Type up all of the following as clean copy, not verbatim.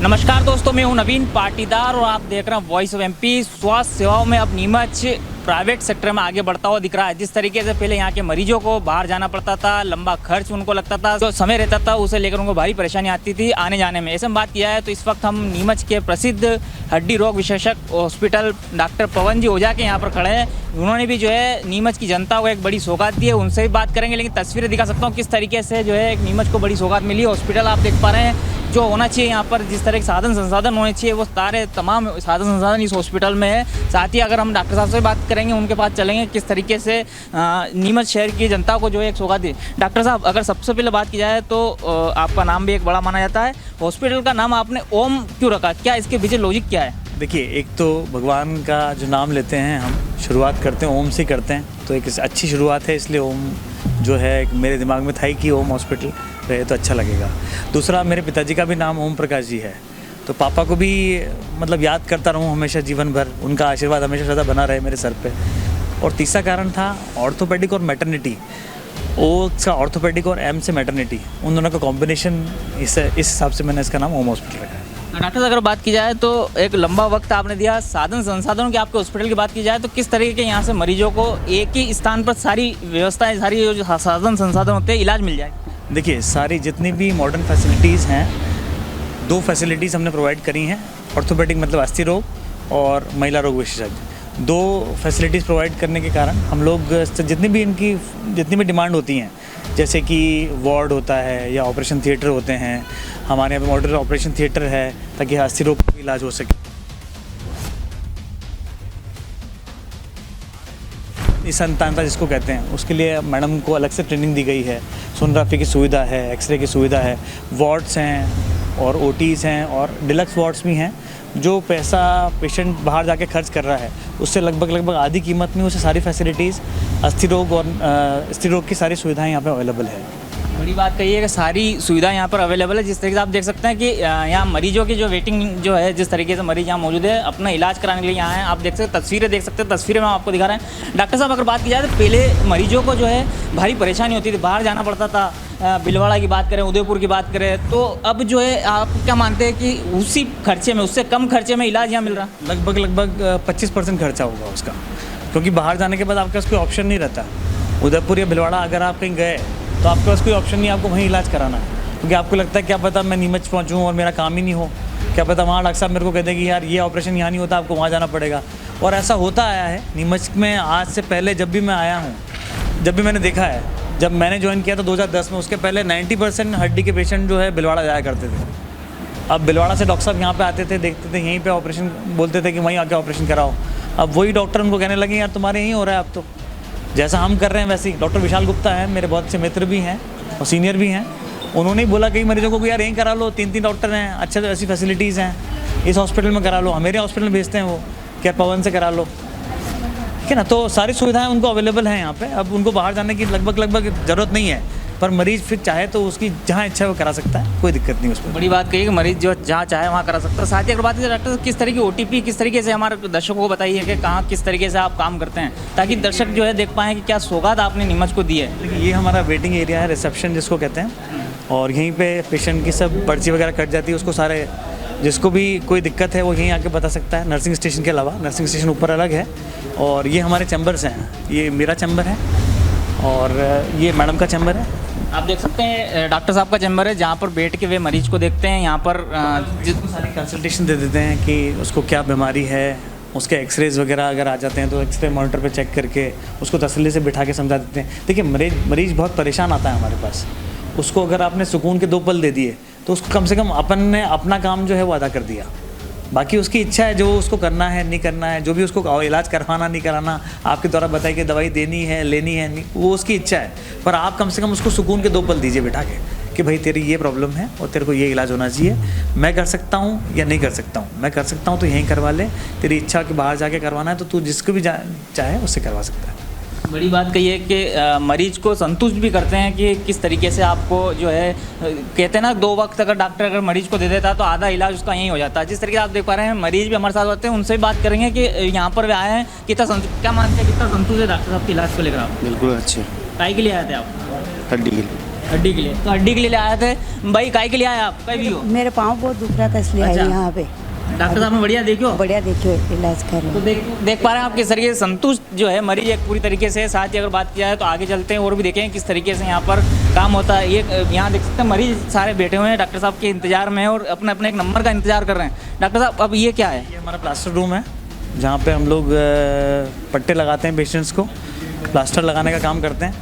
नमस्कार दोस्तों, मैं हूं नवीन पाटीदार और आप देख रहे हैं वॉइस ऑफ एमपी। स्वास्थ्य सेवाओं में अब नीमच प्राइवेट सेक्टर में आगे बढ़ता हुआ दिख रहा है। जिस तरीके से पहले यहाँ के मरीजों को बाहर जाना पड़ता था, लंबा खर्च उनको लगता था, जो समय रहता था उसे लेकर उनको भारी परेशानी आती थी आने जाने में। ऐसे में बात किया है तो इस वक्त हम नीमच के प्रसिद्ध हड्डी रोग विशेषज्ञ हॉस्पिटल डॉक्टर पवन जी ओझा के यहाँ पर खड़े हैं। उन्होंने भी जो है नीमच की जनता को एक बड़ी सौगात दी है, उनसे भी बात करेंगे। लेकिन तस्वीरें दिखा सकता हूँ किस तरीके से जो है एक नीमच को बड़ी सौगात मिली। हॉस्पिटल आप देख पा रहे हैं जो होना चाहिए यहाँ पर, जिस तरह के साधन संसाधन होने चाहिए वो सारे तमाम साधन संसाधन इस हॉस्पिटल में है। साथ ही अगर हम डॉक्टर साहब से बात करेंगे, उनके पास चलेंगे किस तरीके से नीमच शहर की जनता को जो है एक सौगात दी। डॉक्टर साहब, अगर सबसे पहले बात की जाए तो आपका नाम भी एक बड़ा माना जाता है। हॉस्पिटल का नाम आपने ओम क्यों रखा, क्या इसके पीछे लॉजिक क्या है? देखिए, एक तो भगवान का जो नाम लेते हैं हम, शुरुआत करते हैं ओम से करते हैं, तो एक अच्छी शुरुआत है, इसलिए ओम जो है मेरे दिमाग में था ही कि ओम हॉस्पिटल रहे तो अच्छा लगेगा। दूसरा, मेरे पिताजी का भी नाम ओम प्रकाश जी है, तो पापा को भी मतलब याद करता रहूँ हमेशा जीवन भर, उनका आशीर्वाद हमेशा सदा बना रहे मेरे सर पे। और तीसरा कारण था ऑर्थोपेडिक और मैटरनिटी। ओ का ऑर्थोपेडिक और एम से मैटरनिटी, उन दोनों का कॉम्बिनेशन, इस हिसाब से मैंने इसका नाम ओम हॉस्पिटल रखा है। डॉक्टर साहब, अगर बात की जाए तो एक लंबा वक्त आपने दिया, साधन संसाधनों की आपके हॉस्पिटल की बात की जाए तो किस तरीके के यहाँ से मरीजों को एक ही स्थान पर सारी व्यवस्थाएं, सारी जो साधन संसाधन होते हैं, इलाज मिल जाए? देखिए, सारी जितनी भी मॉडर्न फैसिलिटीज़ हैं, 2 फैसिलिटीज़ हमने प्रोवाइड करी हैं। ऑर्थोपेडिक मतलब अस्थि रोग और महिला रोग विशेषज्ञ, 2 फैसिलिटीज़ प्रोवाइड करने के कारण हम लोग जितनी भी डिमांड होती हैं, जैसे कि वार्ड होता है या ऑपरेशन थिएटर होते हैं, हमारे यहाँ पे मॉडर्न ऑपरेशन थिएटर है ताकि अस्थि रोग का इलाज हो सके। इस संतानता जिसको कहते हैं, उसके लिए मैडम को अलग से ट्रेनिंग दी गई है। सोनोग्राफी की सुविधा है, एक्सरे की सुविधा है, वार्ड्स हैं और ओटीज़ हैं और डिलक्स वार्ड्स भी हैं। जो पैसा पेशेंट बाहर जाके खर्च कर रहा है उससे लगभग आधी कीमत में उसे सारी फैसिलिटीज़ अस्थि रोग और स्त्री रोग की सारी सुविधाएं यहाँ पे अवेलेबल है। बड़ी बात कही है कि सारी सुविधाएं यहाँ पर अवेलेबल है। जिस तरीके से आप देख सकते हैं कि यहाँ मरीजों की जो वेटिंग जो है, जिस तरीके से मरीज यहाँ मौजूद है अपना इलाज कराने के लिए यहाँ हैं, आप देख सकते हैं, तस्वीरें देख सकते हैं, तस्वीरें में आपको दिखा रहे हैं। डॉक्टर साहब, अगर बात की जाए तो पहले मरीजों को जो है भारी परेशानी होती थी, बाहर जाना पड़ता था। भीलवाड़ा की बात करें, उदयपुर की बात करें, तो अब जो है आप क्या मानते हैं कि उसी खर्चे में, उससे कम खर्चे में इलाज यहाँ मिल रहा? लगभग 25% खर्चा होगा उसका, क्योंकि बाहर जाने के बाद आपके पास कोई ऑप्शन नहीं रहता। उदयपुर या भीलवाड़ा अगर आप कहीं गए तो आपके पास कोई ऑप्शन नहीं, आपको वहीं इलाज कराना है, क्योंकि आपको लगता है क्या पता मैं नीमच पहुँचूँ और मेरा काम ही नहीं हो, क्या पता वहाँ डॉक्टर साहब मेरे को कहते हैं कि यार ये ऑपरेशन यहाँ नहीं होता, आपको वहाँ जाना पड़ेगा। और ऐसा होता आया है नीमच में आज से पहले, जब भी मैं आया हूँ, जब भी मैंने देखा है, जब मैंने ज्वाइन किया था 2010 में, उसके पहले 90% हड्डी के पेशेंट जो है भीलवाड़ा जाया करते थे। अब भीलवाड़ा से डॉक्टर साहब यहाँ पे आते थे, देखते थे यहीं पे ऑपरेशन, बोलते थे कि वहीं आके ऑपरेशन कराओ। अब वही डॉक्टर उनको कहने लगे यार तुम्हारे यहीं हो रहा है, अब तो जैसा हम कर रहे हैं वैसे ही। डॉक्टर विशाल गुप्ता हैं, मेरे बहुत से मित्र भी हैं और सीनियर भी हैं, उन्होंने ही बोला कई मरीजों को यार यहीं करा लो, 3 डॉक्टर हैं, अच्छा ऐसी फैसिलिटीज़ हैं, इस हॉस्पिटल में करा लो। मेरे हॉस्पिटल में भेजते हैं वो, क्या पवन से करा लो, ठीक है ना। तो सारी सुविधाएं उनको अवेलेबल हैं यहाँ पे। अब उनको बाहर जाने की लगभग ज़रूरत नहीं है, पर मरीज़ फिर चाहे तो उसकी जहाँ इच्छा है वो करा सकता है, कोई दिक्कत नहीं उसमें। बड़ी बात कही कि मरीज जो जहाँ चाहे वहाँ करा सकता है। साथ ही अगर बात करें डॉक्टर, किस तरह की ओटीपी, किस तरीके से हमारे दर्शकों को बताइए कि कहाँ किस तरीके से आप काम करते हैं, ताकि दर्शक जो है देख पाएँ कि क्या सौगात आपने नीमच को दी है। देखिए, ये हमारा वेटिंग एरिया है, रिसेप्शन जिसको कहते हैं, और यहीं पे पेशेंट की सब पर्ची वगैरह कट जाती है, उसको सारे जिसको भी कोई दिक्कत है वो यहीं आके बता सकता है। नर्सिंग स्टेशन के अलावा नर्सिंग स्टेशन ऊपर अलग है, और ये हमारे चैम्बर्स हैं, ये मेरा चैम्बर है और ये मैडम का चैम्बर है। आप देख सकते हैं डॉक्टर साहब का चैम्बर है, जहाँ पर बैठ के वे मरीज को देखते हैं। यहाँ पर जिसको सारी कंसल्टेशन दे देते हैं कि उसको क्या बीमारी है, उसके एक्सरेज वगैरह अगर आ जाते हैं तो एक्सरे मॉनिटर पे चेक करके उसको तसल्ली से बिठा के समझा देते हैं। देखिए, मरीज बहुत परेशान आता है हमारे पास, उसको अगर आपने सुकून के 2 पल दे दिए तो उसको कम से कम अपन ने अपना काम जो है वो अदा कर दिया। बाकी उसकी इच्छा है, जो उसको करना है नहीं करना है, जो भी उसको इलाज करवाना नहीं कराना, आपके द्वारा बताई कि दवाई देनी है लेनी है नहीं, वो उसकी इच्छा है। पर आप कम से कम उसको सुकून के 2 पल दीजिए बिठा के कि भाई तेरी ये प्रॉब्लम है और तेरे को ये इलाज होना चाहिए, मैं कर सकता हूँ या नहीं कर सकता हूँ, मैं कर सकता हूँ तो यहीं करवा ले, तेरी इच्छा कि बाहर जाके करवाना है तो तू जिसको भी चाहे उससे करवा सकता है। बड़ी बात कही है कि मरीज को संतुष्ट भी करते हैं कि किस तरीके से आपको जो है, कहते हैं ना 2 वक्त अगर डॉक्टर अगर मरीज को दे देता तो आधा इलाज उसका यहीं हो जाता है। जिस तरीके से आप देख पा रहे हैं मरीज भी हमारे साथ होते हैं, उनसे भी बात करेंगे कि यहाँ पर वे आए हैं, कितना क्या मानते हैं, कितना संतुष्ट है डॉक्टर साहब के इलाज को लेकर? आप बिल्कुल अच्छे। काहे के लिए आए थे आप? हड्डी के लिए। हड्डी के लिए, तो हड्डी के लिए आए थे भाई, काय के लिए आए आप, कहीं भी हो? मेरे पाँव बहुत दुख रहा था इसलिए आई अच्छा। यहाँ पे। डॉक्टर साहब ने बढ़िया देखियो, बढ़िया देखियो, इलाज कर रहे तो हैं। देख पा रहे हैं आप किस तरीके से संतुष्ट जो है मरीज एक पूरी तरीके से। साथ ही अगर बात किया है तो आगे चलते हैं और भी देखें किस तरीके से यहाँ पर काम होता है। ये यहाँ देख सकते हैं मरीज सारे बैठे हुए हैं डॉक्टर साहब के इंतजार में और अपने अपने एक नंबर का इंतजार कर रहे हैं। डॉक्टर साहब अब ये क्या है? ये हमारा प्लास्टर रूम है जहाँ पे हम लोग पट्टे लगाते हैं पेशेंट्स को, प्लास्टर लगाने का काम करते हैं।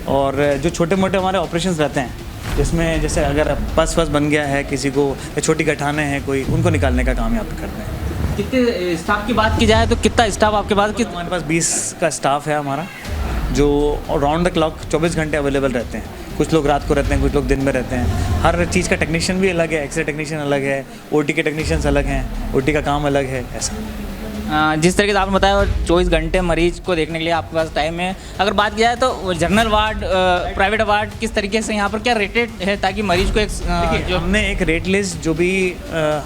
और जो छोटे मोटे हमारे ऑपरेशंस रहते हैं जिसमें जैसे अगर पस बन गया है किसी को या छोटी गठाने हैं कोई, उनको निकालने का काम यहाँ पे करते हैं। कितने स्टाफ की बात की जाए तो कितना स्टाफ आपके पास? हमारे पास 20 का स्टाफ है हमारा, जो राउंड द क्लॉक 24 घंटे अवेलेबल रहते हैं। कुछ लोग रात को रहते हैं, कुछ लोग दिन में रहते हैं। हर चीज़ का टेक्नीशियन भी अलग है, एक्सरे टेक्नीशियन अलग है, ओटी के टेक्नीशियन्स अलग हैं, ओटी का काम अलग है, ऐसा। जिस तरीके से आपने बताया 24 घंटे मरीज को देखने के लिए आपके पास टाइम है। अगर बात की जाए तो जनरल वार्ड, प्राइवेट वार्ड किस तरीके से यहाँ पर क्या रेटेड है ताकि मरीज को एक जो हमने एक रेट लिस्ट जो भी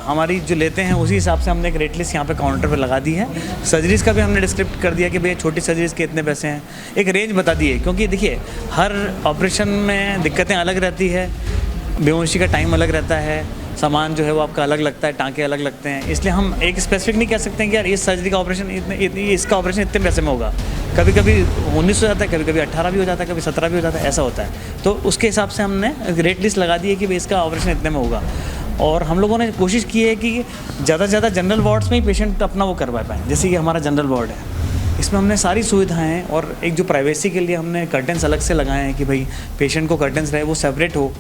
हमारी जो लेते हैं उसी हिसाब से हमने एक रेट लिस्ट यहाँ पे काउंटर पे लगा दी है। सर्जरीज़ का भी हमने डिस्क्रिप्ट कर दिया कि भैया छोटी सर्जरीज़ के इतने पैसे हैं, एक रेंज बता दी है। क्योंकि देखिए हर ऑपरेशन में दिक्कतें अलग रहती है, बेहोशी का टाइम अलग रहता है, सामान जो है वो आपका अलग लगता है, टाँके अलग लगते हैं। इसलिए हम एक स्पेसिफिक नहीं कह सकते हैं कि यार इस सर्जरी का ऑपरेशन इसका ऑपरेशन इतने पैसे में होगा। कभी कभी 19 हो जाता है, कभी कभी 18 भी हो जाता है, कभी 17 भी हो जाता है, ऐसा होता है। तो उसके हिसाब से हमने रेट लिस्ट लगा दी है कि भाई इसका ऑपरेशन इतने में होगा। और हम लोगों ने कोशिश की है कि ज़्यादा से ज़्यादा जनरल वार्ड्स में ही पेशेंट अपना वो करवा पाएँ। जैसे कि हमारा जनरल वार्ड है, इसमें हमने सारी सुविधाएं हैं और एक जो प्राइवेसी के लिए हमने कर्टेंस अलग से लगाए हैं कि भाई पेशेंट को कर्टेंस रहे, वो सेपरेट हो।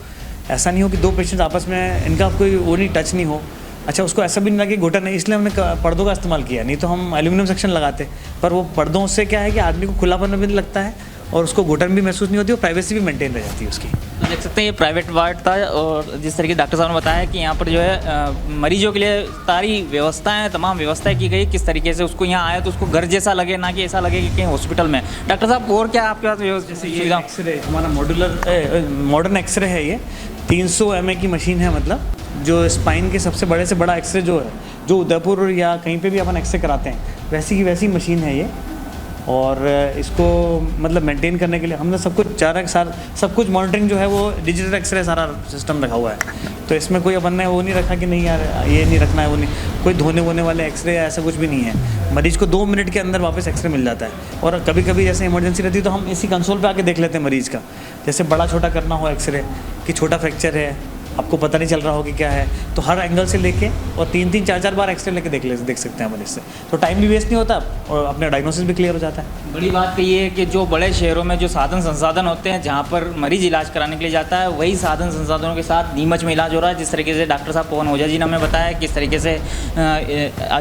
ऐसा नहीं हो कि दो पेशेंट्स आपस में इनका कोई वो नहीं टच नहीं हो। अच्छा, उसको ऐसा भी नहीं लगे घुटन नहीं, इसलिए हमने पर्दों का इस्तेमाल किया। नहीं तो हम एल्यूमिनियम सेक्शन लगाते, पर वो पर्दों से क्या है कि आदमी को खुलापन भी लगता है और उसको घुटन भी महसूस नहीं होती और प्राइवेसी भी मेंटेन रह जाती है उसकी। तो देख सकते हैं ये प्राइवेट वार्ड था और जिस तरीके डॉक्टर साहब ने बताया कि यहाँ पर जो है मरीजों के लिए सारी व्यवस्थाएं, तमाम व्यवस्थाएं की गई किस तरीके से उसको यहाँ आए तो उसको घर जैसा लगे, ना कि ऐसा लगे कि कहीं हॉस्पिटल में। डॉक्टर साहब और क्या आपके पास व्यवस्था? एक्सरे हमारा मॉडर्न एक्सरे है। ये 300 mA की मशीन है, मतलब जो स्पाइन के सबसे बड़े से बड़ा एक्सरे जो है, जो उदयपुर या कहीं पे भी अपन एक्सरे कराते हैं वैसी की वैसी मशीन है ये। और इसको मतलब मेंटेन करने के लिए हमने सब कुछ 4 साल सब कुछ मॉनिटरिंग जो है वो डिजिटल एक्सरे सारा सिस्टम रखा हुआ है। तो इसमें कोई अपन ने वो नहीं रखा कि नहीं यार ये नहीं रखना है, वो नहीं, कोई धोने वोने वाले एक्सरे ऐसा कुछ भी नहीं है। मरीज़ को 2 मिनट के अंदर वापस एक्सरे मिल जाता है। और कभी कभी जैसे इमरजेंसी रहती है तो हम इसी कंसोल पे आके देख लेते हैं मरीज़ का, जैसे बड़ा छोटा करना हो एक्सरे कि छोटा फ्रैक्चर है, आपको पता नहीं चल रहा हो कि क्या है, तो हर एंगल से लेके और 3-3 4-4 बार एक्सरे लेके देख सकते हैं अपन इससे। तो टाइम भी वेस्ट नहीं होता और अपना डायग्नोसिस भी क्लियर हो जाता है। बड़ी बात तो ये है कि जो बड़े शहरों में जो साधन संसाधन होते हैं जहाँ पर मरीज इलाज कराने के लिए जाता है, वही साधन संसाधनों के साथ नीमच में इलाज हो रहा है। जिस तरीके से डॉक्टर साहब पवन ओझा जी ने हमें बताया किस तरीके से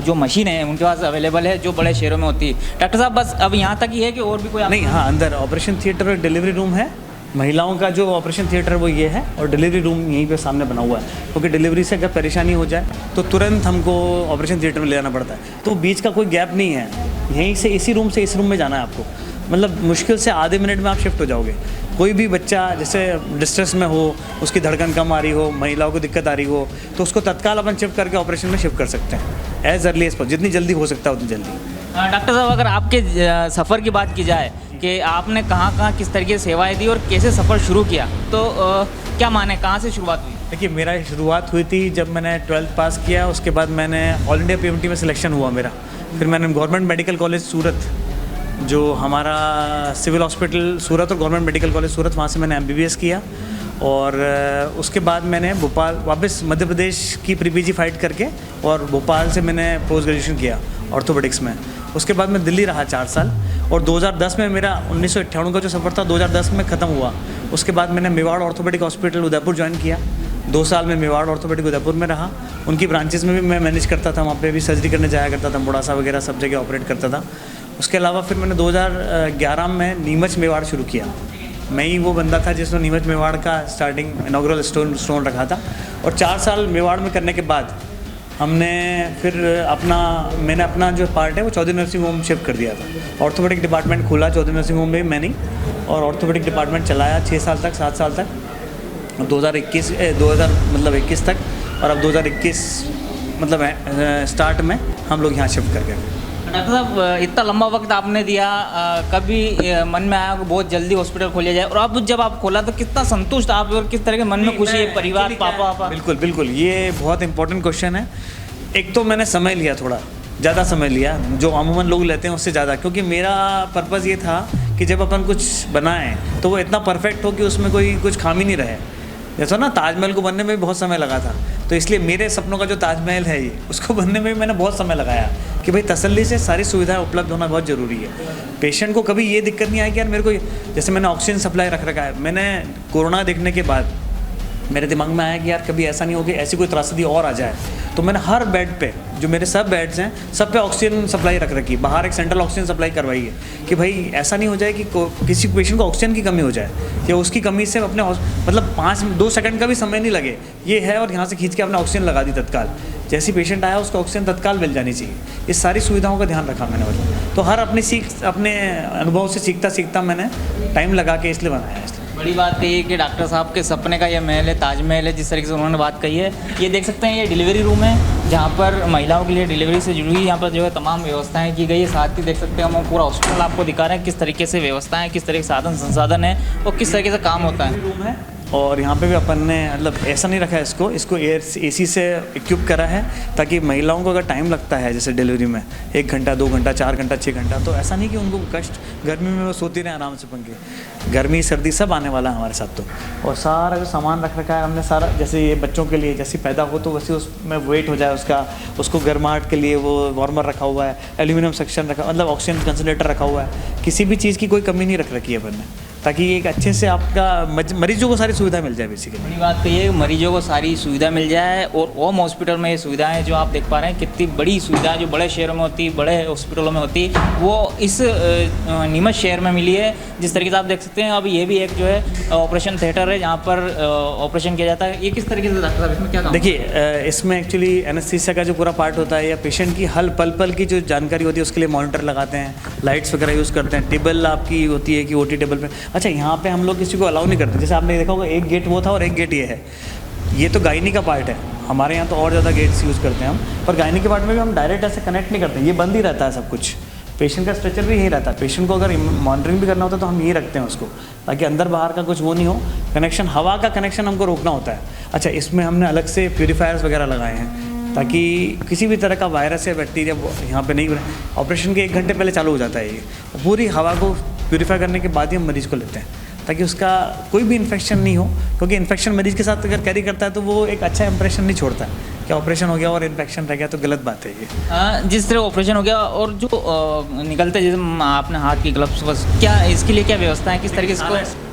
जो मशीन है उनके पास अवेलेबल है जो बड़े शहरों में होती है। डॉक्टर साहब बस अब यहाँ तक ही है कि और भी कोई नहीं? हाँ, अंदर ऑपरेशन थिएटर और डिलीवरी रूम है। महिलाओं का जो ऑपरेशन थिएटर वो ये है और डिलीवरी रूम यहीं पे सामने बना हुआ है, क्योंकि डिलीवरी से अगर परेशानी हो जाए तो तुरंत हमको ऑपरेशन थिएटर में ले जाना पड़ता है। तो बीच का कोई गैप नहीं है, यहीं से इसी रूम से इस रूम में जाना है आपको। मतलब मुश्किल से आधे मिनट में आप शिफ्ट हो जाओगे। कोई भी बच्चा जैसे डिस्ट्रेस में हो, उसकी धड़कन कम आ रही हो, महिलाओं को दिक्कत आ रही हो, तो उसको तत्काल अपन शिफ्ट करके ऑपरेशन में शिफ्ट कर सकते हैं एज अर्ली एज पॉसिबल, जितनी जल्दी हो सकता है उतनी जल्दी। डॉक्टर साहब अगर आपके सफ़र की बात की जाए कि आपने कहाँ किस तरीके से सेवाएं दी और कैसे सफ़र शुरू किया, तो क्या माने कहाँ से शुरुआत हुई? देखिए, मेरा शुरुआत हुई थी जब मैंने 12th पास किया। उसके बाद मैंने ऑल इंडिया PMT में सिलेक्शन हुआ मेरा। फिर मैंने गवर्नमेंट मेडिकल कॉलेज सूरत, जो हमारा सिविल हॉस्पिटल सूरत और गवर्नमेंट मेडिकल कॉलेज सूरत, वहाँ से मैंने MBBS किया। और उसके बाद मैंने भोपाल वापस मध्य प्रदेश की प्री-PG फाइट करके और भोपाल से मैंने पोस्ट ग्रेजुएशन किया ऑर्थोपेडिक्स में। उसके बाद मैं दिल्ली रहा 4 साल और 2010 में मेरा 1998 का जो सफ़र था 2010 में ख़त्म हुआ। उसके बाद मैंने Mewar orthopaedic hospital Udaipur join किया। 2 साल में मेवाड़ ऑर्थोपेडिक उदयपुर में रहा। उनकी ब्रांचेस में भी मैं मैनेज करता था, वहाँ पे भी सर्जरी करने जाया करता था, मुड़ासा वगैरह सब जगह ऑपरेट करता था। उसके अलावा फिर मैंने 2011 में नीमच मेवाड़ शुरू किया। मैं ही वो बंदा था जिसने नीमच मेवाड़ का स्टार्टिंग इनॉग्रल स्टोन रखा था। और 4 साल मेवाड़ में करने के बाद हमने फिर मैंने अपना जो पार्ट है वो चौधरी नर्सिंग होम शिफ्ट कर दिया था। ऑर्थोपेडिक डिपार्टमेंट खोला चौधरी नर्सिंग होम में मैंने, और ऑर्थोपेडिक डिपार्टमेंट चलाया 6 साल तक, 7 साल तक, 2021 तक। और अब 2021 मतलब स्टार्ट में हम लोग यहाँ शिफ्ट कर गए। डॉक्टर साहब इतना लंबा वक्त आपने दिया, कभी मन में आया कि बहुत जल्दी हॉस्पिटल खोला जाए, और अब जब आप खोला तो कितना संतुष्ट आप और किस तरह के मन में खुशी है, परिवार पापा? बिल्कुल बिल्कुल, ये बहुत इंपॉर्टेंट क्वेश्चन है। एक तो मैंने समय लिया, थोड़ा ज़्यादा समय लिया जो अमूमन लोग लेते हैं उससे ज़्यादा, क्योंकि मेरा पर्पज़ ये था कि जब अपन कुछ बनाएं तो वो इतना परफेक्ट हो कि उसमें कोई कुछ खामी नहीं रहे। जैसा ना ताजमहल को बनने में भी बहुत समय लगा था, तो इसलिए मेरे सपनों का जो ताजमहल है ये, उसको बनने में भी मैंने बहुत समय लगाया कि भाई तसल्ली से सारी सुविधाएं उपलब्ध होना बहुत ज़रूरी है। पेशेंट को कभी ये दिक्कत नहीं आई कि यार मेरे को, जैसे मैंने ऑक्सीजन सप्लाई रख रखा है, मैंने कोरोना देखने के बाद मेरे दिमाग में आया कि यार कभी ऐसा नहीं हो कि ऐसी कोई त्रासदी और आ जाए, तो मैंने हर बेड पे, जो मेरे सब बेड्स हैं सब पे ऑक्सीजन सप्लाई रख रखी है। बाहर एक सेंट्रल ऑक्सीजन सप्लाई करवाई है कि भाई ऐसा नहीं हो जाए कि किसी पेशेंट को ऑक्सीजन की कमी हो जाए या उसकी कमी से अपने मतलब 2 सेकंड का भी समय नहीं लगे, ये है, और यहाँ से खींच के अपने ऑक्सीजन लगा दी तत्काल। जैसी पेशेंट आया उसको ऑक्सीजन तत्काल मिल जानी चाहिए। इस सारी सुविधाओं का ध्यान रखा मैंने, मतलब तो हर अपने अनुभव से सीखता सीखता मैंने टाइम लगा के इसलिए बनाया है। बड़ी बात ये है कि डॉक्टर साहब के सपने का ये महल है, ताजमहल है, जिस तरीके से उन्होंने बात कही है। ये देख सकते हैं, ये डिलीवरी रूम है जहाँ पर महिलाओं के लिए डिलीवरी से जुड़ी यहाँ पर जो है तमाम व्यवस्थाएं की गई है। साथ ही देख सकते हैं हम पूरा हॉस्पिटल आपको दिखा रहे हैं किस तरीके से व्यवस्थाएं, किस तरह के साधन संसाधन है और किस तरीके से काम होता है। रूम है, और यहाँ पे भी अपन ने मतलब ऐसा नहीं रखा है इसको एसी से इक्विप करा है, ताकि महिलाओं को अगर टाइम लगता है जैसे डिलीवरी में 1 घंटा 2 घंटा 4 घंटा 6 घंटा, तो ऐसा नहीं कि उनको कष्ट, गर्मी में वो सोती रहे आराम से पंखे, गर्मी सर्दी सब आने वाला है हमारे साथ। तो और सारा जो सामान रख रखा है हमने सारा, जैसे ये बच्चों के लिए जैसे पैदा हो तो वैसे उसमें वेट हो जाए उसको गर्माहट के लिए वो वार्मर रखा हुआ है, एल्यूमिनियम सेक्शन रखा, मतलब ऑक्सीजन कंसंट्रेटर रखा हुआ है। किसी भी चीज़ की कोई कमी नहीं रख रखी है अपन ने, ताकि एक अच्छे से आपका मरीजों को सारी सुविधा मिल जाए। बेसिकली बड़ी बात तो ये है मरीजों को सारी सुविधा मिल जाए, और ओम हॉस्पिटल में ये सुविधाएं जो आप देख पा रहे हैं कितनी बड़ी सुविधाएं जो बड़े शहरों में होती, बड़े हॉस्पिटलों में होती, वो इस नीमच शहर में मिली है। जिस तरीके से आप देख सकते हैं, अब ये भी एक जो है ऑपरेशन थिएटर है जहाँ पर ऑपरेशन किया जाता है। ये किस तरीके से डॉक्टर साहब इसमें क्या काम? देखिए, इसमें एक्चुअली एनेस्थीसिया का जो पूरा पार्ट होता है या पेशेंट की हल पल की जो जानकारी होती है उसके लिए मॉनिटर लगाते हैं, लाइट्स वगैरह यूज़ करते हैं, टेबल आपकी होती है कि ओटी टेबल पे। अच्छा, यहाँ पे हम लोग किसी को अलाउ नहीं करते, जैसे आपने देखा होगा एक गेट वो था और एक गेट ये है। ये तो गायनी का पार्ट है, हमारे यहाँ तो और ज़्यादा गेट्स यूज़ करते हैं हम, पर गायनी के पार्ट में भी हम डायरेक्ट ऐसे कनेक्ट नहीं करते, ये बंद ही रहता है सब कुछ। पेशेंट का स्ट्रेचर भी यही रहता है, पेशेंट को अगर मॉनिटरिंग भी करना होता है तो हम यही रखते हैं उसको, ताकि अंदर बाहर का कुछ वो नहीं हो। कनेक्शन, हवा का कनेक्शन हमको रोकना होता है। अच्छा, इसमें हमने अलग से प्यूरीफायर्स वगैरह लगाए हैं ताकि किसी भी तरह का वायरस या बैक्टीरिया यहाँ पे नहीं। ऑपरेशन के 1 घंटे पहले चालू हो जाता है ये, पूरी हवा को प्यूरीफाई करने के बाद ही हम मरीज़ को लेते हैं, ताकि उसका कोई भी इन्फेक्शन नहीं हो, क्योंकि इन्फेक्शन मरीज के साथ अगर कैरी करता है तो वो एक अच्छा इंप्रेशन नहीं छोड़ता है कि ऑपरेशन हो गया और इन्फेक्शन रह गया, तो गलत बात है ये। जिस तरह ऑपरेशन हो गया और जो निकलते जैसे आपने हाथ की ग्लव्स, बस क्या इसके लिए क्या व्यवस्था है, किस तरीके से?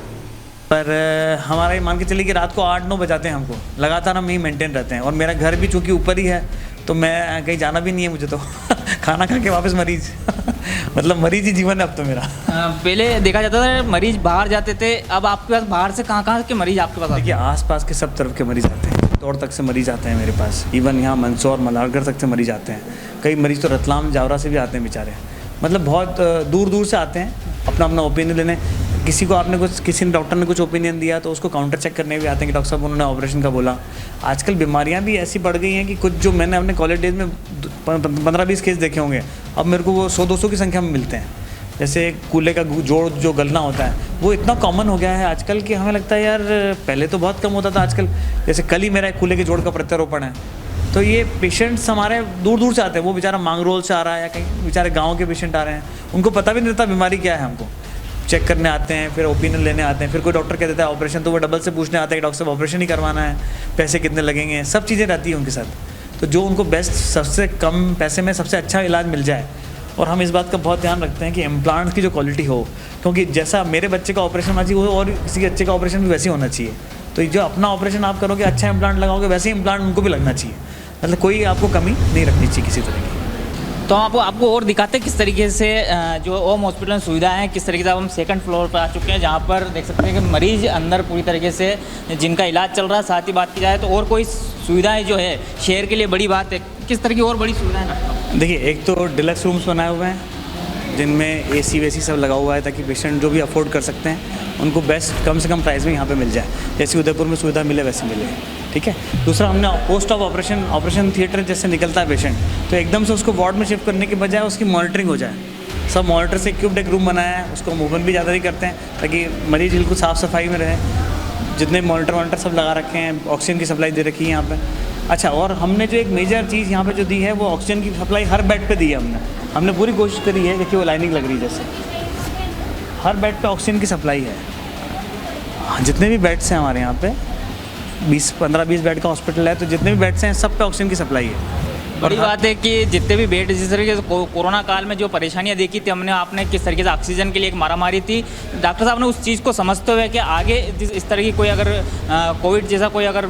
पर हमारा ये मान के चलिए कि रात को 8-9 बजाते हैं हमको, लगातार हम यही मेंटेन रहते हैं, और मेरा घर भी चूँकि ऊपर ही है तो मैं कहीं जाना भी नहीं है मुझे तो खाना खा के वापस मरीज मतलब मरीज ही जीवन है अब तो मेरा। पहले देखा जाता था मरीज बाहर जाते थे, अब आपके पास बाहर से कहाँ के मरीज आपके पास आते हैं? देखिए, आसपास के सब तरफ के मरीज आते हैं, दौड़ तक से मरीज आते हैं मेरे पास, इवन यहाँ मंदसौर मल्हारगढ़ तक से मरीज आते हैं। कई मरीज तो रतलाम जावरा से भी आते हैं बेचारे, मतलब बहुत दूर दूर से आते हैं अपना अपना ओपिनियन लेने। किसी को किसी डॉक्टर ने कुछ ओपिनियन दिया तो उसको काउंटर चेक करने भी आते हैं कि डॉक्टर साहब उन्होंने ऑपरेशन का बोला। आजकल बीमारियां भी ऐसी बढ़ गई हैं कि कुछ जो मैंने अपने कॉलेज डेज में 15-20 केस देखे होंगे, अब मेरे को वो 100-200 की संख्या में मिलते हैं। जैसे कूल्हे का जोड़ जो गलना होता है वो इतना कॉमन हो गया है आजकल कि हमें लगता है यार पहले तो बहुत कम होता था, आजकल जैसे कल ही मेरा एक कूल्हे के जोड़ का प्रत्यारोपण है। तो ये पेशेंट्स हमारे दूर दूर से आते हैं, वो बेचारा मांगरोल से आ रहा है या कहीं बेचारे गाँव के पेशेंट आ रहे हैं, उनको पता भी नहीं रहता बीमारी क्या है, हमको चेक करने आते हैं, फिर ओपिनियन लेने आते हैं। फिर कोई डॉक्टर कह देता है ऑपरेशन, तो वो डबल से पूछने आते हैं कि डॉक्टर साहब ऑपरेशन ही करवाना है, पैसे कितने लगेंगे, सब चीज़ें रहती हैं उनके साथ। तो जो उनको बेस्ट, सबसे कम पैसे में सबसे अच्छा इलाज मिल जाए। और हम इस बात का बहुत ध्यान रखते हैं कि इम्प्लांट्स की जो क्वालिटी हो, क्योंकि जैसा मेरे बच्चे का ऑपरेशन होना चाहिए वो और किसी के बच्चे का ऑपरेशन भी वैसे ही होना चाहिए। तो जो अपना ऑपरेशन आप करोगे, अच्छा इम्प्लांट लगाओगे, वैसे ही इम्प्लांट उनको भी लगना चाहिए, मतलब कोई आपको कमी नहीं रखनी चाहिए किसी तरह की। तो हम आपको और दिखाते हैं किस तरीके से जो ओम हॉस्पिटल में सुविधाएं हैं, किस तरीके से हम 2nd फ्लोर पर आ चुके हैं, जहां पर देख सकते हैं कि मरीज अंदर पूरी तरीके से जिनका इलाज चल रहा है। साथ ही बात की जाए तो और कोई सुविधाएं जो है शहर के लिए बड़ी बात है, किस तरह की और बड़ी सुविधाएं? देखिए, एक तो डिलक्स रूम्स बनाए हुए हैं, जिनमें एसी वेसी सब लगा हुआ है, ताकि पेशेंट जो भी अफोर्ड कर सकते हैं उनको बेस्ट कम से कम प्राइस में यहाँ पे मिल जाए। जैसे उदयपुर में सुविधा मिले वैसे मिले, ठीक है। दूसरा, हमने पोस्ट ऑफ ऑपरेशन थिएटर जैसे निकलता है पेशेंट, तो एकदम से उसको वार्ड में शिफ्ट करने के बजाय उसकी मॉनिटरिंग हो जाए। सब मॉनिटर से इक्विप्ड एक रूम बनाया है, उसको मूवमेंट भी ज़्यादा नहीं करते हैं ताकि मरीज बिल्कुल साफ़ सफाई में रहे। जितने मॉनिटर सब लगा रखे हैं, ऑक्सीजन की सप्लाई दे रखी है यहाँ पे। अच्छा, और हमने जो एक मेजर चीज़ यहाँ पे जो दी है वो ऑक्सीजन की सप्लाई हर बेड पे दी है हमने पूरी कोशिश करी है। देखिए वो लाइनिंग लग रही है, जैसे हर बेड पे ऑक्सीजन की सप्लाई है। जितने भी बेड्स हैं हमारे यहाँ पे 15-20 बेड का हॉस्पिटल है, तो जितने भी बेड्स हैं सब पे ऑक्सीजन की सप्लाई है। बड़ी बात है कि जितने भी बेड, जिस तरीके से कोरोना काल में जो परेशानियां देखी थी हमने, आपने किस तरीके से ऑक्सीजन के लिए एक मारामारी थी, डॉक्टर साहब ने उस चीज़ को समझते हुए कि आगे इस तरह की कोई अगर कोविड जैसा कोई अगर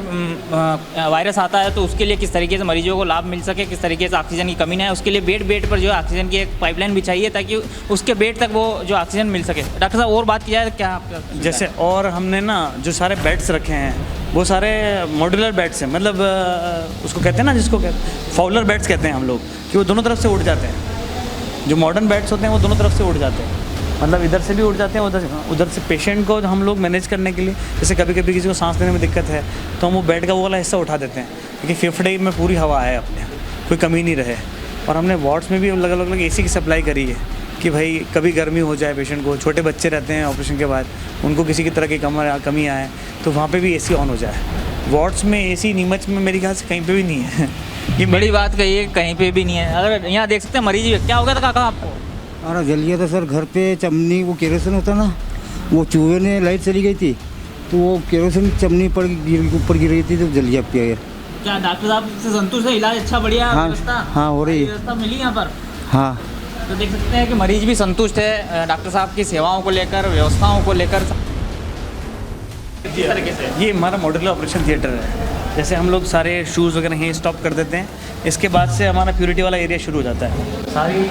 वायरस आता है तो उसके लिए किस तरीके से मरीजों को लाभ मिल सके, किस तरीके से ऑक्सीजन की कमी ना है, उसके लिए बेड पर जो है ऑक्सीजन की एक पाइपलाइन बिछाई है ताकि उसके बेड तक वो जो ऑक्सीजन मिल सके। डॉक्टर साहब और बात की जाए क्या आपका? जैसे और हमने ना जो सारे बेड्स रखे हैं वो सारे मॉड्यूलर बेड्स हैं, मतलब उसको कहते हैं ना, जिसको फाउलर बेड्स कहते हैं हम लोग, कि वो दोनों तरफ से उड़ जाते हैं। जो मॉडर्न बेड्स होते हैं वो दोनों तरफ से उड़ जाते हैं, मतलब इधर से भी उड़ जाते हैं, उधर से। पेशेंट को हम लोग मैनेज करने के लिए, जैसे कभी कभी किसी को सांस लेने में दिक्कत है तो हम वो बेड का वो वाला हिस्सा उठा देते हैं, क्योंकि फेफड़े में पूरी हवा है अपने, कोई कमी नहीं रहे। और हमने वार्ड्स में भी अलग अलग एसी की सप्लाई करी है कि भाई कभी गर्मी हो जाए पेशेंट को, छोटे बच्चे रहते हैं ऑपरेशन के बाद, उनको किसी की तरह की कमी आए तो वहाँ पे भी एसी ऑन हो जाए। वार्ड्स में एसी नीमच में मेरे ख्याल से कहीं पे भी नहीं है। ये बड़ी बात कही है, कहीं पे भी नहीं है। अगर यहाँ देख सकते हैं मरीज, क्या हो गया था काका आपको? अरे जल गया था सर, घर पे चमनी, वो केरोसिन होता ना, वो चूहे ने लाइट चली गई थी तो वो केरोसिन चमनी पर ऊपर गिर गई थी तो जल गया पैर। क्या डॉक्टर साहब से संतुष्ट है? इलाज अच्छा बढ़िया व्यवस्था? हाँ हो रही है, व्यवस्था मिली यहाँ पर? हाँ। तो देख सकते हैं कि मरीज भी संतुष्ट है डॉक्टर साहब की सेवाओं को लेकर, व्यवस्थाओं को लेकर। तरीके से ये हमारा मॉड्यूलर ऑपरेशन थिएटर है। जैसे हम लोग सारे शूज़ वगैरह यहीं स्टॉप कर देते हैं, इसके बाद से हमारा प्योरिटी वाला एरिया शुरू हो जाता है। सारी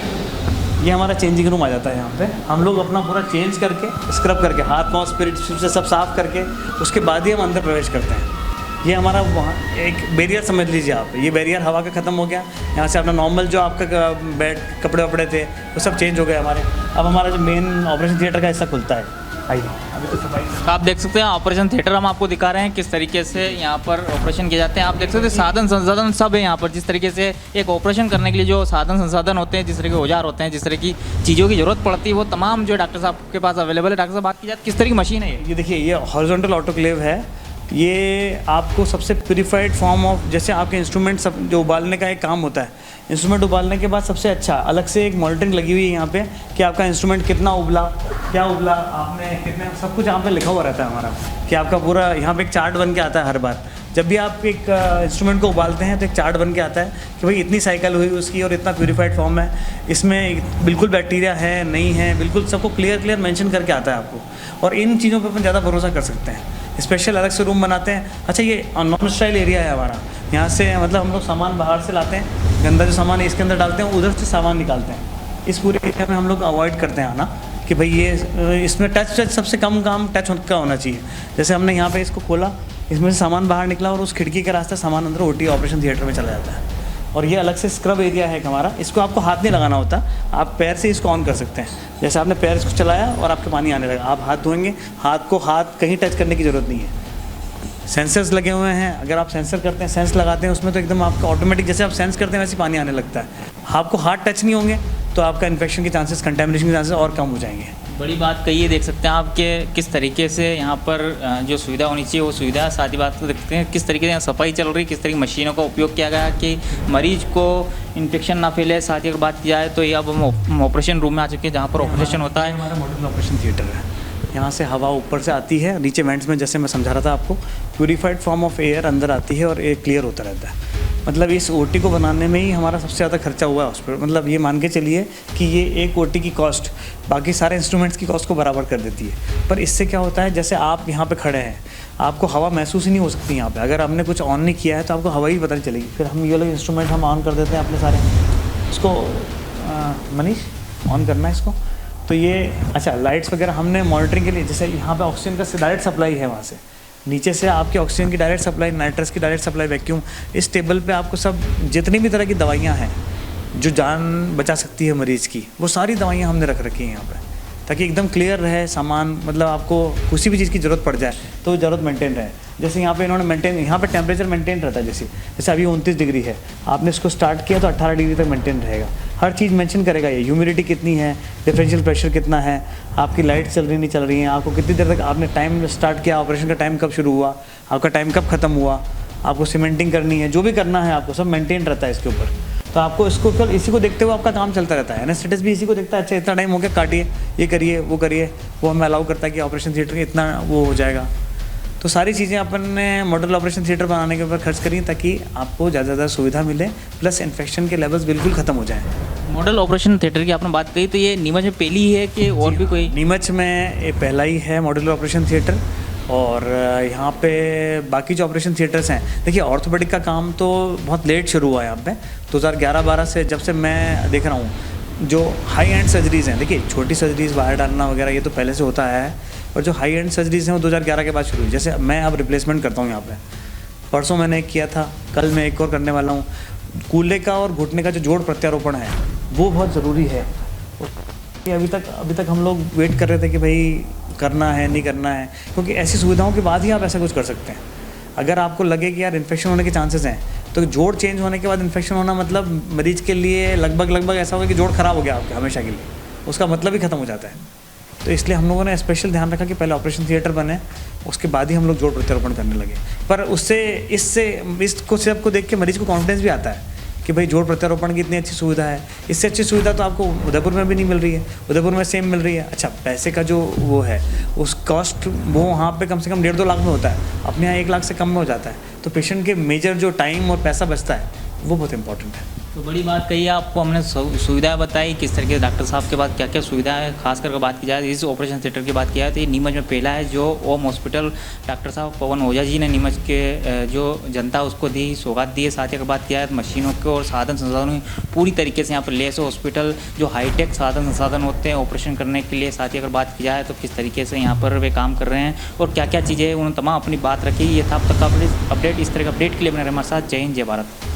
ये हमारा चेंजिंग रूम आ जाता है। यहाँ पे हम लोग अपना पूरा चेंज करके, स्क्रब करके, हाथ पाँव स्पिरिट से सब साफ़ करके उसके बाद ही हम अंदर प्रवेश करते हैं। ये हमारा वहाँ एक बैरियर समझ लीजिए आप, ये बैरियर हवा का ख़त्म हो गया। यहाँ से अपना नॉर्मल जो आपका बेड कपड़े वपड़े थे वो सब चेंज हो गए हमारे। अब हमारा जो मेन ऑपरेशन थिएटर का हिस्सा खुलता है। आइए अभी तो सफाई। आप देख सकते हैं ऑपरेशन थिएटर हम आपको दिखा रहे हैं किस तरीके से यहाँ पर ऑपरेशन किए जाते हैं। आप देख सकते हैं साधन संसाधन सब है यहाँ पर, जिस तरीके से एक ऑपरेशन करने के लिए जो साधन संसाधन होते हैं, जिस तरह के औजार होते हैं, जिस तरह की चीज़ों की ज़रूरत पड़ती है वो तमाम जो डॉक्टर साहब के पास अवेलेबल है। डॉक्टर साहब बात की जाए किस तरह की मशीन है ये देखिए, ये हॉरिजॉन्टल ऑटोक्लेव है। ये आपको सबसे प्यूरिफाइड फॉर्म ऑफ, जैसे आपके इंस्ट्रूमेंट सब जो उबालने का एक काम होता है, इंस्ट्रूमेंट उबालने के बाद सबसे अच्छा अलग से एक मॉनिटरिंग लगी हुई है यहाँ पे कि आपका इंस्ट्रूमेंट कितना उबला, क्या उबला आपने, कितने, सब कुछ यहाँ पे लिखा हुआ रहता है हमारा, कि आपका पूरा यहाँ पे एक चार्ट बन के आता है। हर बार जब भी आप एक इंस्ट्रूमेंट को उबालते हैं तो एक चार्ट बन के आता है कि भाई इतनी साइकिल हुई उसकी और इतना प्यूरिफाइड फॉर्म है, इसमें बिल्कुल बैक्टीरिया है नहीं है, बिल्कुल सबको क्लियर मेंशन करके आता है आपको। और इन चीज़ों पर अपन ज़्यादा भरोसा कर सकते हैं। स्पेशल अलग से रूम बनाते हैं। अच्छा, ये नॉन स्टाइल एरिया है हमारा। यहाँ से मतलब हम लोग सामान बाहर से लाते हैं, गंदा जो सामान है इसके अंदर डालते हैं, उधर से सामान निकालते हैं। इस पूरे एरिया में हम लोग अवॉइड करते हैं आना कि भाई ये इसमें टच सबसे कम काम टच का होना चाहिए। जैसे हमने यहाँ पे इसको खोला, इसमें से सामान बाहर निकला और उस खिड़की के रास्ते सामान अंदर ओटी ऑपरेशन थिएटर में चला जाता है। और ये अलग से स्क्रब एरिया है हमारा, इसको आपको हाथ नहीं लगाना होता, आप पैर से इसको ऑन कर सकते हैं। जैसे आपने पैर इसको चलाया और आपके पानी आने लगा, आप हाथ धोएंगे, हाथ कहीं टच करने की ज़रूरत नहीं है। सेंसर्स लगे हुए हैं, अगर आप सेंसर करते हैं, सेंस लगाते हैं उसमें, तो एकदम आपका ऑटोमेटिक जैसे आप सेंस करते हैं वैसे पानी आने लगता है। आपको हाथ टच नहीं होंगे तो आपका इन्फेक्शन के चांसेस, कंटेमिनेशन के चांसेस और कम हो जाएंगे। बड़ी बात कही है, देख सकते हैं आप कि किस तरीके से यहाँ पर जो सुविधा होनी चाहिए वो सुविधा, साथ ही बात देखते हैं किस तरीके से यहाँ सफाई चल रही, किस तरह की मशीनों का उपयोग किया गया कि मरीज को इन्फेक्शन ना फैले। साथ ही अगर बात की जाए तो ये अब हम ऑपरेशन रूम में आ चुके हैं जहाँ पर ऑपरेशन होता है। हमारा मॉड्यूलर ऑपरेशन थिएटर है। यहाँ से हवा ऊपर से आती है, नीचे वेंट्स में, जैसे मैं समझा रहा था आपको, प्यूरीफाइड फॉर्म ऑफ एयर अंदर आती है और एयर क्लियर होता रहता है। मतलब इस ओटी को बनाने में ही हमारा सबसे ज़्यादा खर्चा हुआ है हॉस्पिटल। मतलब ये मान के चलिए कि ये एक ओटी की कॉस्ट बाकी सारे इंस्ट्रूमेंट्स की कॉस्ट को बराबर कर देती है। पर इससे क्या होता है, जैसे आप यहाँ पे खड़े हैं, आपको हवा महसूस ही नहीं हो सकती यहाँ पे। अगर हमने कुछ ऑन नहीं किया है तो आपको हवा ही पता नहीं चलेगी। फिर हम ये लोग इंस्ट्रूमेंट हम ऑन कर देते हैं अपने सारे। इसको मनीष ऑन करना है इसको। तो ये अच्छा, लाइट्स वगैरह हमने मॉनिटरिंग के लिए, जैसे यहाँ पे ऑक्सीजन का डायरेक्ट सप्लाई है, वहाँ से नीचे से आपकी ऑक्सीजन की डायरेक्ट सप्लाई, नाइट्रस की डायरेक्ट सप्लाई, वैक्यूम। इस टेबल पे आपको सब जितनी भी तरह की दवाइयाँ हैं जो जान बचा सकती है मरीज़ की, वो सारी दवाइयाँ हमने रख रखी हैं यहाँ पर, ताकि एकदम क्लियर रहे सामान। मतलब आपको किसी भी चीज़ की ज़रूरत पड़ जाए तो वो ज़रूरत मेंटेन रहे। जैसे यहाँ पे इन्होंने मेंटेन, यहाँ पे टेम्परेचर मेंटेन रहता है। जैसे अभी 29 डिग्री है, आपने इसको स्टार्ट किया तो 18 डिग्री तक मेंटेन रहेगा। हर चीज़ मेंशन करेगा ये, ह्यूमिडिटी कितनी है, डिफरेंशियल प्रेशर कितना है, आपकी लाइट चल रही नहीं चल रही है, आपको कितनी देर तक आपने टाइम स्टार्ट किया, ऑपरेशन का टाइम कब शुरू हुआ, आपका टाइम कब ख़त्म हुआ, आपको सीमेंटिंग करनी है, जो भी करना है आपको सब मेंटेन रहता है इसके ऊपर। तो आपको इसको कल इसी को देखते हुए आपका काम चलता रहता है। एनेस्थेटिस्ट भी इसी को देखता है, अच्छा इतना टाइम हो गया, काटिए, ये करिए, वो हमें अलाउ करता है कि ऑपरेशन थिएटर इतना वो हो जाएगा। तो सारी चीज़ें अपन ने मॉडल ऑपरेशन थिएटर बनाने के ऊपर खर्च करी ताकि आपको ज़्यादा से ज़्यादा सुविधा मिले, प्लस इन्फेक्शन के लेवल्स बिल्कुल ख़त्म हो जाएँ। मॉडल ऑपरेशन थिएटर की आपने बात कही, तो ये नीमच में पहली है कि और भी कोई? नीमच में ये पहला ही है मॉडल ऑपरेशन थिएटर। और यहाँ पे बाकी जो ऑपरेशन थिएटर्स हैं, देखिए ऑर्थोपेडिक का काम तो बहुत लेट शुरू हुआ है यहाँ पे 2011-12 से, जब से मैं देख रहा हूँ। जो हाई एंड सर्जरीज़ हैं, देखिए छोटी सर्जरीज़, वायर डालना वगैरह ये तो पहले से होता है, और जो हाई एंड सर्जरीज़ हैं वो 2011 के बाद शुरू हुई। जैसे मैं अब रिप्लेसमेंट करता हूँ यहाँ पे, परसों मैंने एक किया था, कल मैं एक और करने वाला हूँ। कूल्हे का और घुटने का जो जोड़ प्रत्यारोपण है वो बहुत ज़रूरी है। अभी तक हम लोग वेट कर रहे थे कि भाई करना है नहीं करना है, क्योंकि ऐसी सुविधाओं के बाद ही आप ऐसा कुछ कर सकते हैं। अगर आपको लगे कि यार इन्फेक्शन होने के चांसेस हैं, तो जोड़ चेंज होने के बाद इन्फेक्शन होना मतलब मरीज के लिए लगभग ऐसा होगा कि जोड़ खराब हो गया आपका हमेशा के लिए, उसका मतलब ही ख़त्म हो जाता है। तो इसलिए हम लोगों ने स्पेशल ध्यान रखा कि पहले ऑपरेशन थिएटर बने, उसके बाद ही हम लोग जोड़ प्रत्यारोपण करने लगे। पर इसको सबको देख के मरीज़ को कॉन्फिडेंस भी आता है कि भाई जोड़ प्रत्यारोपण की इतनी अच्छी सुविधा है। इससे अच्छी सुविधा तो आपको उदयपुर में भी नहीं मिल रही है, उदयपुर में सेम मिल रही है। अच्छा, पैसे का जो वो है उस कॉस्ट वो वहाँ पे कम से कम 1.5-2 लाख में होता है, अपने यहाँ 1 लाख से कम में हो जाता है। तो पेशेंट के मेजर जो टाइम और पैसा बचता है वो बहुत इंपॉर्टेंट है। तो बड़ी बात कही है आपको, हमने सुविधाएं बताई किस तरीके से डॉक्टर साहब के बाद क्या क्या सुविधाएं है। खास करके बात की जाए इस ऑपरेशन थिएटर की बात किया है तो ये नीमच में पहला है जो ओम हॉस्पिटल डॉक्टर साहब पवन ओझा जी ने नीमच के जो जनता उसको दी, सौगात दी है। साथ ही अगर बात किया है मशीनों के और साधन संसाधनों पूरी तरीके से यहाँ पर लेस हॉस्पिटल जो हाईटेक साधन संसाधन होते हैं ऑपरेशन करने के लिए। साथ ही अगर बात की जाए तो किस तरीके से यहाँ पर वे काम कर रहे हैं और क्या क्या चीज़ें उन्होंने तमाम अपनी बात रखी। ये था अब तक का अपडेट। इस तरह का अपडेट के लिए बने रहे हमारे साथ। जय हिंद, जय भारत।